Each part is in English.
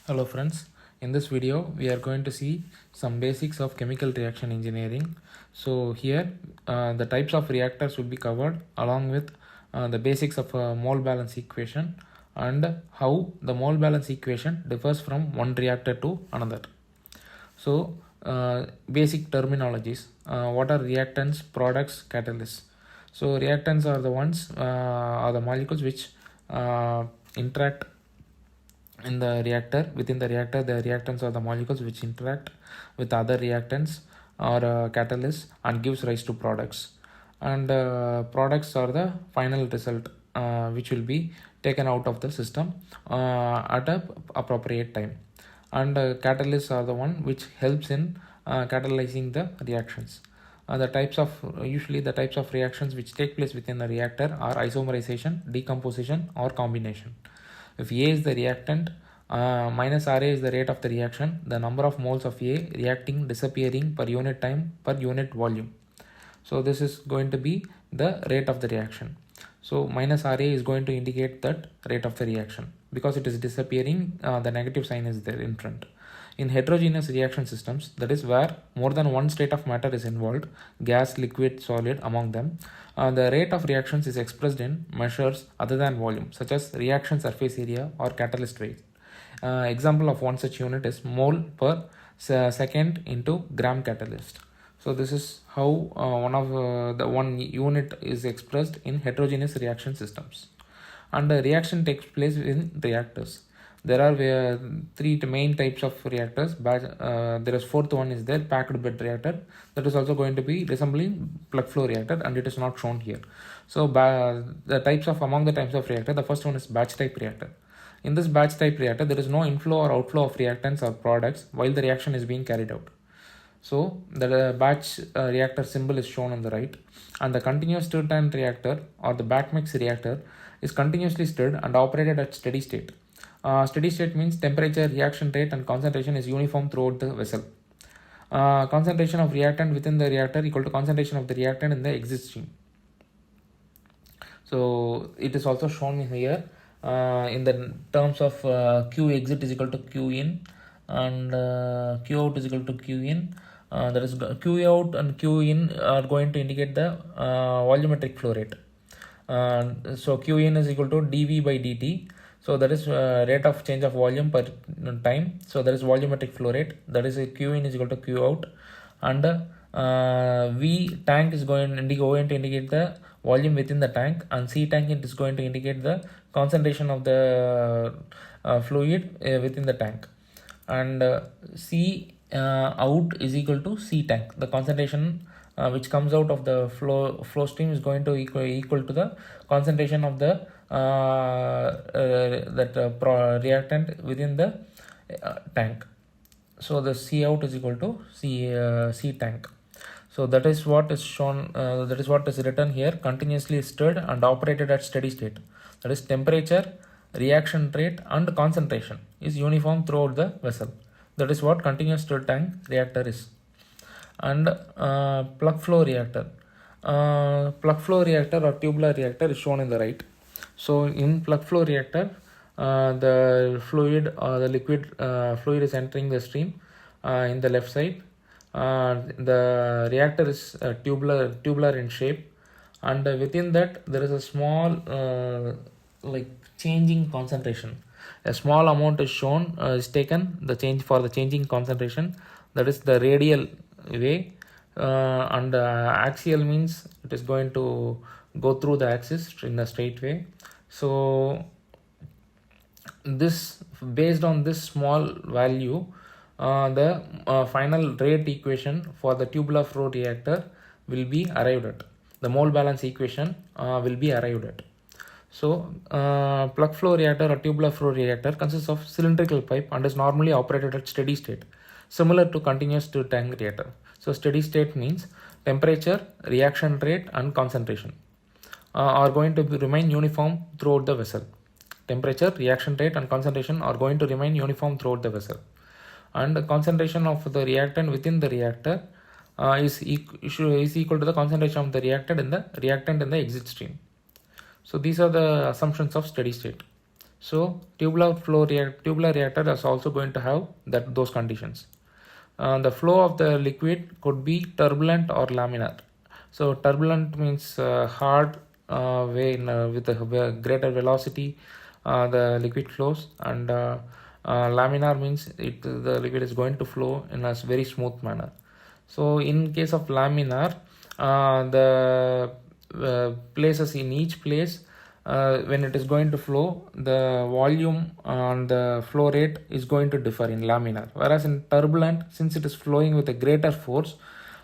Hello friends, in this video we are going to see some basics of chemical reaction engineering. So here the types of reactors will be covered along with the basics of a mole balance equation and how the mole balance equation differs from one reactor to another. So basic terminologies, what are reactants, products, catalysts. So reactants are the ones are the molecules which interact in the reactor. Within the reactor, the reactants are the molecules which interact with other reactants or catalysts and gives rise to products. And products are the final result which will be taken out of the system at a appropriate time. And catalysts are the one which helps in catalyzing the reactions. Usually the types of reactions which take place within the reactor are isomerization, decomposition, or combination. If A is the reactant, minus Ra is the rate of the reaction, the number of moles of A reacting disappearing per unit time per unit volume. So this is going to be the rate of the reaction. So minus Ra is going to indicate that rate of the reaction. Because it is disappearing, the negative sign is there in front. In heterogeneous reaction systems, that is where more than one state of matter is involved, gas, liquid, solid among them, the rate of reactions is expressed in measures other than volume, such as reaction surface area or catalyst rate. Example of one such unit is mole per second into gram catalyst. So this is how one unit is expressed in heterogeneous reaction systems. And the reaction takes place in reactors. There are three main types of reactors. There is fourth one is there, packed bed reactor. That is also going to be resembling plug flow reactor, and it is not shown here. So among the types of reactor, the first one is batch type reactor. In this batch type reactor, there is no inflow or outflow of reactants or products while the reaction is being carried out. So the batch reactor symbol is shown on the right, and the continuous stirred tank reactor or the batch mix reactor is continuously stirred and operated at steady state. Steady state means temperature, reaction rate, and concentration is uniform throughout the vessel. Concentration of reactant within the reactor equal to concentration of the reactant in the exit stream. So it is also shown here in the terms of Q exit is equal to Q in, and Q out is equal to Q in. That is Q out and Q in are going to indicate the volumetric flow rate. So Q in is equal to dV by dt. So that is rate of change of volume per time. So that is volumetric flow rate. That is Q in is equal to Q out, and V tank is going to indicate the volume within the tank, and C tank it is going to indicate the concentration of the fluid within the tank, and C out is equal to C tank. The concentration which comes out of the flow stream is going to equal to the concentration of the reactant within the tank. So the C out is equal to C tank. So that is what is shown. That is what is written here. Continuously stirred and operated at steady state. That is temperature, reaction rate, and concentration is uniform throughout the vessel. That is what continuous stirred tank reactor is. And plug flow reactor. Plug flow reactor or tubular reactor is shown in the right. So in plug flow reactor, the fluid or the liquid fluid is entering the stream in the left side. The reactor is tubular in shape, and within that there is a small changing concentration. A small amount is shown, is taken the changing concentration. That is the radial way, and axial means it is going to go through the axis in a straight way. So this, based on this small value, the final rate equation for the tubular flow reactor will be arrived at. The mole balance equation will be arrived at. So plug flow reactor or tubular flow reactor consists of cylindrical pipe and is normally operated at steady state, similar to continuous stirred tank reactor. So steady state means temperature, reaction rate, and concentration are going to remain uniform throughout the vessel. Temperature, reaction rate, and concentration are going to remain uniform throughout the vessel. And the concentration of the reactant within the reactor is equal to the concentration of the reactant in the exit stream. So these are the assumptions of steady state. So tubular reactor is also going to have those conditions. The flow of the liquid could be turbulent or laminar. So turbulent means hard way with a greater velocity the liquid flows, and laminar means the liquid is going to flow in a very smooth manner. So in case of laminar, the places in each place, when it is going to flow, the volume and the flow rate is going to differ in laminar. Whereas in turbulent, since it is flowing with a greater force,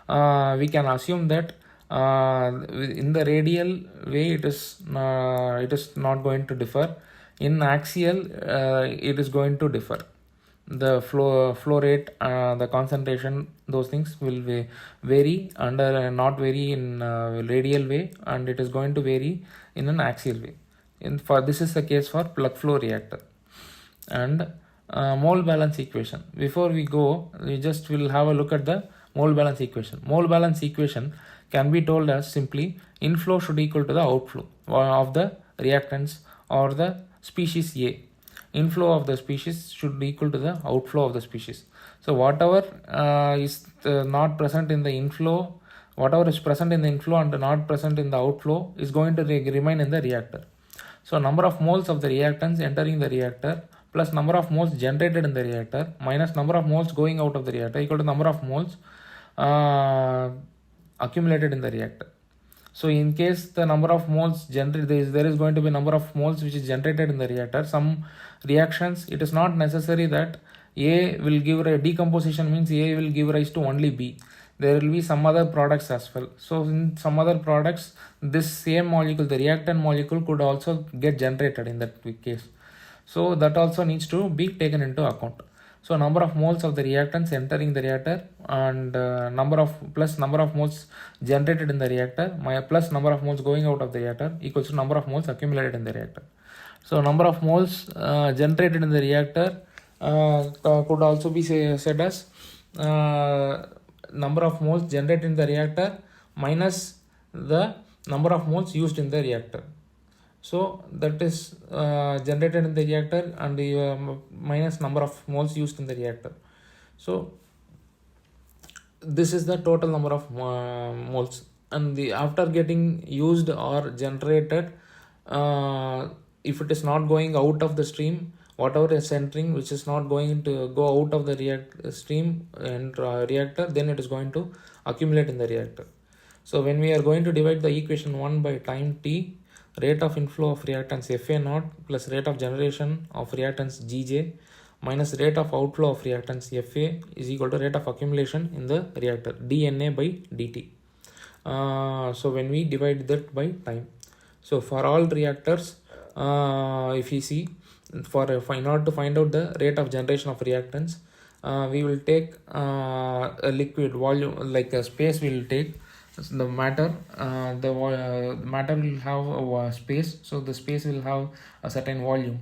we can assume that in the radial way it is not going to differ. In axial, it is going to differ. The flow rate, the concentration, those things will vary under not vary in radial way, and it is going to vary in an axial way. This is the case for plug flow reactor. And mole balance equation. Before we go, we just will have a look at the mole balance equation. Mole balance equation can be told as simply inflow should equal to the outflow of the reactants or the species A. Inflow of the species should be equal to the outflow of the species. So whatever is not present in the inflow, whatever is present in the inflow and not present in the outflow is going to remain in the reactor. So number of moles of the reactants entering the reactor plus number of moles generated in the reactor minus number of moles going out of the reactor equal to number of moles accumulated in the reactor. So in case the number of moles generated, there is going to be number of moles which is generated in the reactor. Some reactions, it is not necessary that A will give a decomposition means A will give rise to only B. There will be some other products as well. So in some other products, this same molecule, the reactant molecule, could also get generated in that case. So that also needs to be taken into account. So number of moles of the reactants entering the reactor and number of moles generated in the reactor plus number of moles going out of the reactor equals to number of moles accumulated in the reactor. So number of moles generated in the reactor could also be said as number of moles generated in the reactor minus the number of moles used in the reactor. So that is generated in the reactor and minus number of moles used in the reactor. So this is the total number of moles, and after getting used or generated, if it is not going out of the stream, whatever is entering which is not going to go out of the stream and reactor, then it is going to accumulate in the reactor. So when we are going to divide the equation 1 by time t, rate of inflow of reactants Fa0 plus rate of generation of reactants Gj minus rate of outflow of reactants Fa is equal to rate of accumulation in the reactor dNA by dt. So when we divide that by time, so for all reactors, if you see, in order to find out the rate of generation of reactants, we will take a liquid volume, like a space we will take. The matter, matter will have a space, so the space will have a certain volume.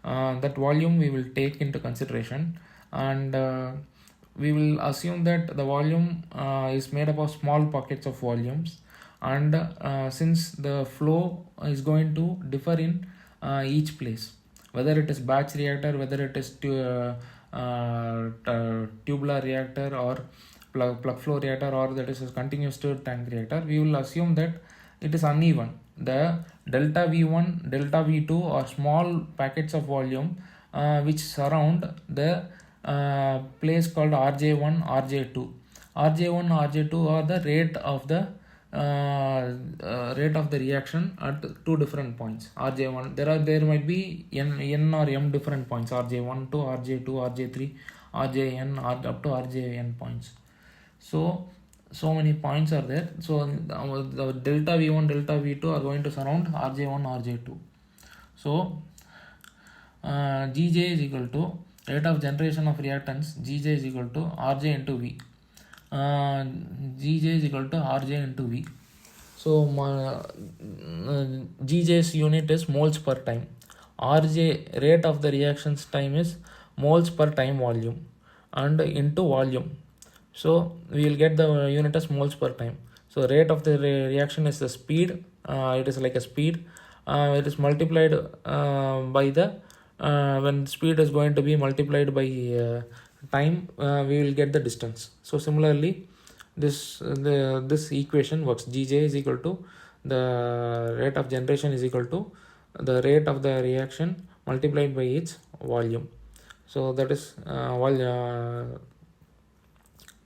That volume we will take into consideration, and we will assume that the volume is made up of small pockets of volumes, and since the flow is going to differ in each place, whether it is batch reactor, whether it is tubular reactor or plug flow reactor, or that is a continuous stirred tank reactor, we will assume that it is uneven. The delta V1, delta V2 are small packets of volume which surround the place called RJ1, RJ2. RJ1, RJ2 are the rate of the reaction at two different points. RJ1, there might be n or m different points, RJ1 to RJ2, RJ3, RJN, up to RJN points. So many points are there. So the delta V1, delta V2 are going to surround RJ1, RJ2. So Gj is equal to rate of generation of reactants. Gj is equal to Rj into V. Gj is equal to Rj into V. So Gj's unit is moles per time. Rj, rate of the reactions time, is moles per time volume and into volume. So we will get the unit as moles per time. So rate of the reaction is the speed. It is like a speed. It is multiplied by the when speed is going to be multiplied by time, we will get the distance. So similarly, this equation works. Gj is equal to the rate of generation is equal to the rate of the reaction multiplied by its volume. So that is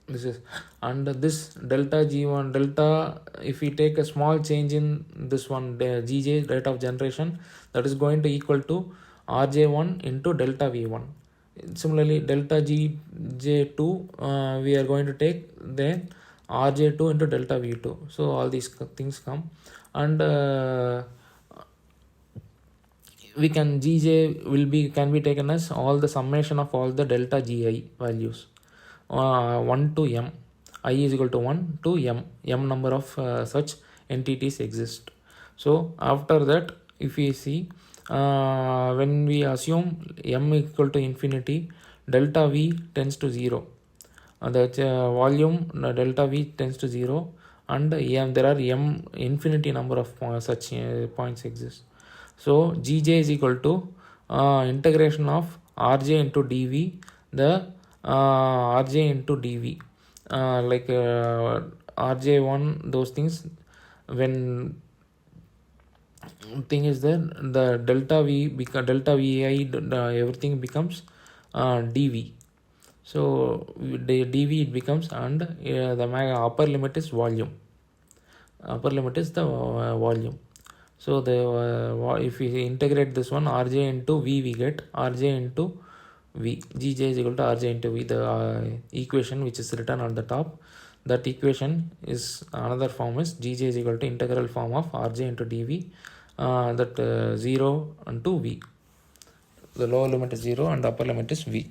this is, and this delta G1 delta, if we take a small change in this one, the Gj rate of generation, that is going to equal to Rj1 into delta V1. Similarly, delta Gj2, we are going to take then Rj2 into delta V2. So all these things come, and we can Gj can be taken as all the summation of all the delta Gi values, 1 to m. I is equal to 1 to m number of such entities exist. So after that, if we see, when we assume m equal to infinity, delta V tends to 0. The volume delta V tends to 0, and there are m infinity number of such points exist. So Gj is equal to integration of Rj into dV, the Rj into dV, like Rj1, those things. When thing is there, the delta V delta Vi, everything becomes dV. So the dV it becomes, and the upper limit is volume. Upper limit is the volume. So the if we integrate this one, Rj into V, we get Rj into V. Gj is equal to Rj into V. The equation which is written on the top, that equation is another form is Gj is equal to integral form of Rj into dV, that 0 into V. The lower limit is 0 and the upper limit is V.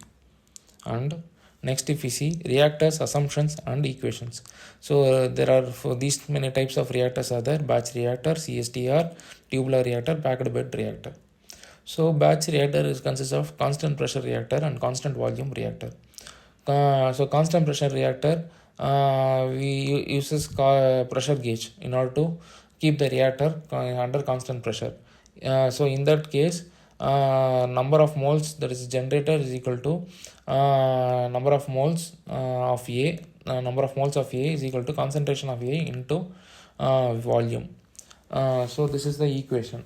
And next, if we see reactors, assumptions and equations. So there are, for these many types of reactors are there: batch reactor, CSTR, tubular reactor, packed bed reactor. So batch reactor consists of constant pressure reactor and constant volume reactor. So constant pressure reactor, we uses pressure gauge in order to keep the reactor under constant pressure. So in that case, number of moles that is generator is equal to number of moles of A. Number of moles of A is equal to concentration of A into volume. So this is the equation.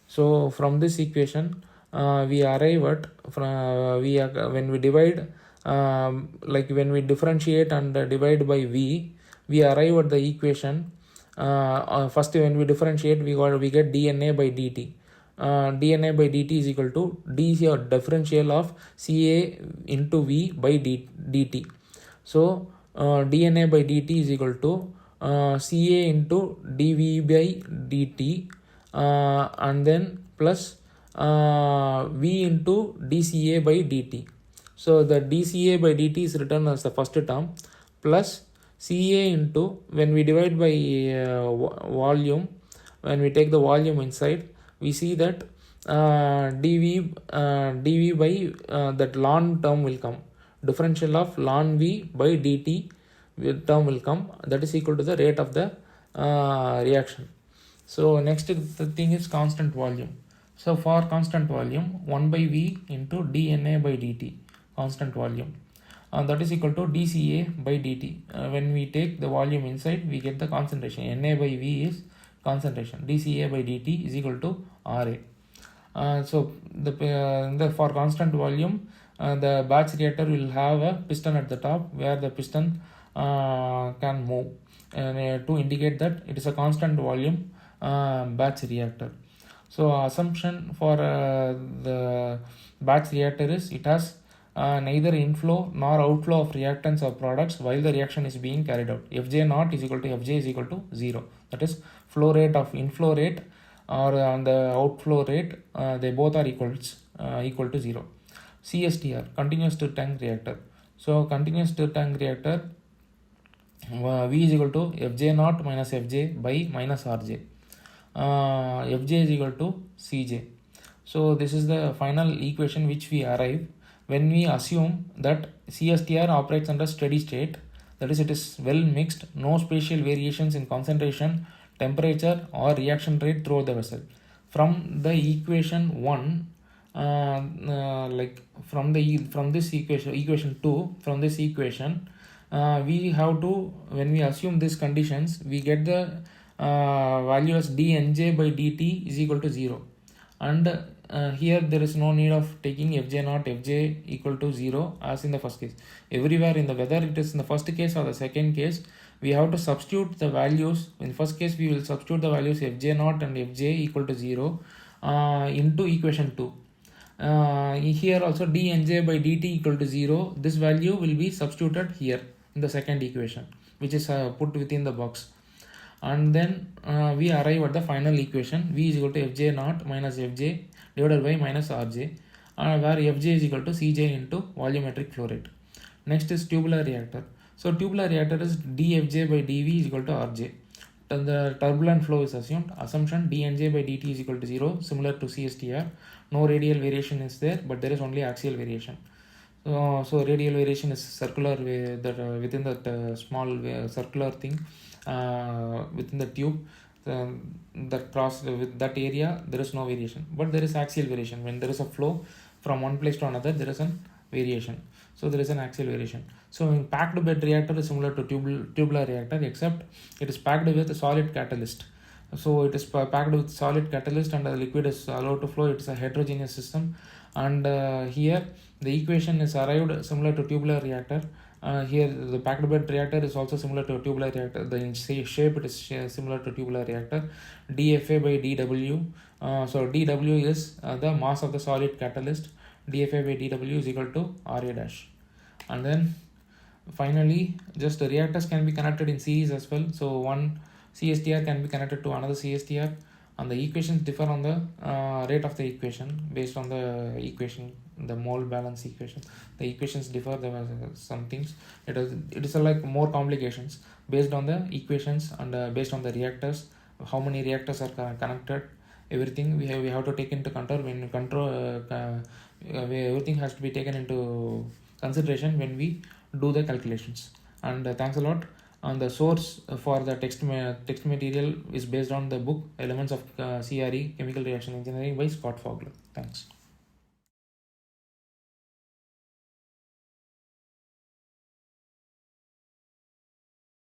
So from this equation, we arrive at when we divide, like when we differentiate and divide by V, we arrive at the equation. First, when we differentiate, we get dNA by dt. dNA by dt is equal to d or differential of Ca into V by dt. So dNA by dt is equal to Ca into dV by dt, and then plus V into dCA by dt. So the dCA by dt is written as the first term, plus Ca into, when we divide by volume, when we take the volume inside, we see that dV by that ln term will come. Differential of ln V by dt term will come. That is equal to the rate of the reaction. So next the thing is constant volume. So for constant volume, 1 by V into dNA by dt, constant volume. That is equal to dCA by dt. When we take the volume inside, we get the concentration. Na by V is concentration. dCA by dt is equal to Ra. So for constant volume, the batch reactor will have a piston at the top where the piston can move, to indicate that it is a constant volume batch reactor. So assumption for the batch reactor is it has neither inflow nor outflow of reactants or products while the reaction is being carried out. Fj naught is equal to Fj is equal to 0. That is flow rate of inflow rate or on the outflow rate, they both are equal to 0. CSTR, continuous stir tank reactor. So continuous stir tank reactor, V is equal to Fj naught minus Fj by minus Rj. Fj is equal to Cj. So this is the final equation which we arrive when we assume that CSTR operates under steady state, that is, it is well mixed, no spatial variations in concentration, temperature or reaction rate throughout the vessel. From the equation 1, like from this equation 2, from this equation, we have to, when we assume these conditions, we get the value as dnj by dt is equal to 0, and here there is no need of taking fj naught fj equal to 0 as in the first case. Everywhere, in the whether it is in the first case or the second case, we have to substitute the values. In first case, we will substitute the values fj naught and fj equal to 0 into equation 2. Here also dnj by dt equal to 0, this value will be substituted here in the second equation, which is put within the box, and then we arrive at the final equation. V is equal to fj naught minus fj divided by minus rj, where fj is equal to cj into volumetric flow rate. Next is tubular reactor. So tubular reactor is dfj by dv is equal to rj. The turbulent flow is assumed. Assumption dnj by dt is equal to 0, similar to CSTR. No radial variation is there, but there is only axial variation. So radial variation is circular within that small circular thing within the tube that cross with that area. There is no variation, but there is axial variation. When there is a flow from one place to another, there is a variation. So there is an axial variation. So in packed bed reactor is similar to tubular reactor, except it is packed with a solid catalyst. So it is packed with solid catalyst and the liquid is allowed to flow. It is a heterogeneous system, and here the equation is arrived similar to tubular reactor. Here the packed bed reactor is also similar to a tubular reactor. The shape it is similar to tubular reactor. dFA by dW. So dW is the mass of the solid catalyst. dFA by dW is equal to RA dash. And then finally, just the reactors can be connected in series as well. So one CSTR can be connected to another CSTR, and the equations differ on the rate of the equation based on the equation, the mole balance equation. The equations differ. There are some things. It is like more complications based on the equations and based on the reactors. How many reactors are connected? Everything we have to take into control when everything has to be taken into consideration when we do the calculations. And thanks a lot. And the source for the text material is based on the book Elements of CRE Chemical Reaction Engineering by Scott Fogler. Thanks.